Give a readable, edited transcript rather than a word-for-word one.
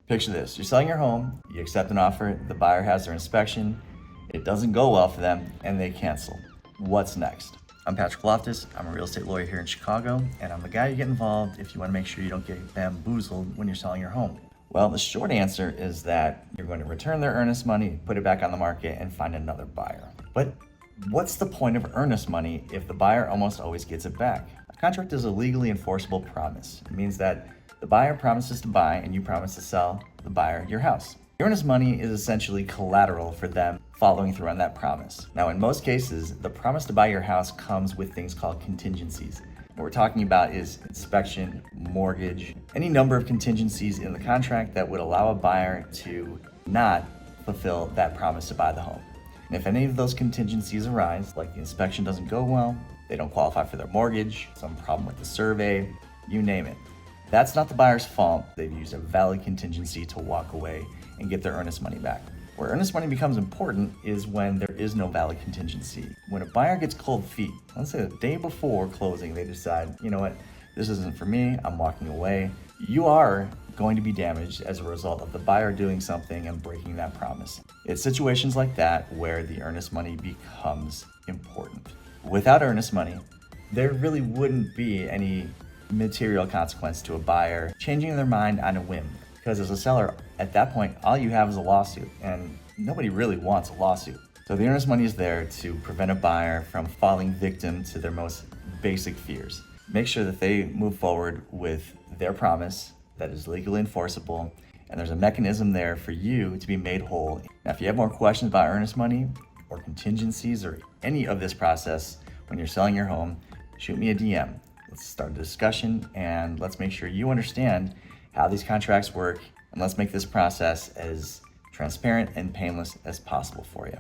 Picture this, you're selling your home, you accept an offer, the buyer has their inspection, it doesn't go well for them, and they cancel. What's next? I'm Patrick Loftus, I'm a real estate lawyer here in Chicago, and I'm the guy you get involved if you want to make sure you don't get bamboozled when you're selling your home. Well, the short answer is that you're going to return their earnest money, put it back on the market, and find another buyer. But what's the point of earnest money if the buyer almost always gets it back? A contract is a legally enforceable promise. It means that the buyer promises to buy and you promise to sell the buyer your house. The earnest money is essentially collateral for them following through on that promise. Now, in most cases, the promise to buy your house comes with things called contingencies. What we're talking about is inspection, mortgage, any number of contingencies in the contract that would allow a buyer to not fulfill that promise to buy the home. And if any of those contingencies arise, like the inspection doesn't go well, they don't qualify for their mortgage, some problem with the survey, you name it, that's not the buyer's fault. They've used a valid contingency to walk away and get their earnest money back. Where earnest money becomes important is when there is no valid contingency. When a buyer gets cold feet, let's say the day before closing, they decide, you know what, this isn't for me, I'm walking away. You are going to be damaged as a result of the buyer doing something and breaking that promise. It's situations like that where the earnest money becomes important. Without earnest money, there really wouldn't be any material consequence to a buyer changing their mind on a whim. Because as a seller, at that point, all you have is a lawsuit, and nobody really wants a lawsuit. So the earnest money is there to prevent a buyer from falling victim to their most basic fears. Make sure that they move forward with their promise that is legally enforceable, and there's a mechanism there for you to be made whole. Now, if you have more questions about earnest money or contingencies or any of this process when you're selling your home, shoot me a DM. Let's start a discussion and let's make sure you understand how these contracts work, and let's make this process as transparent and painless as possible for you.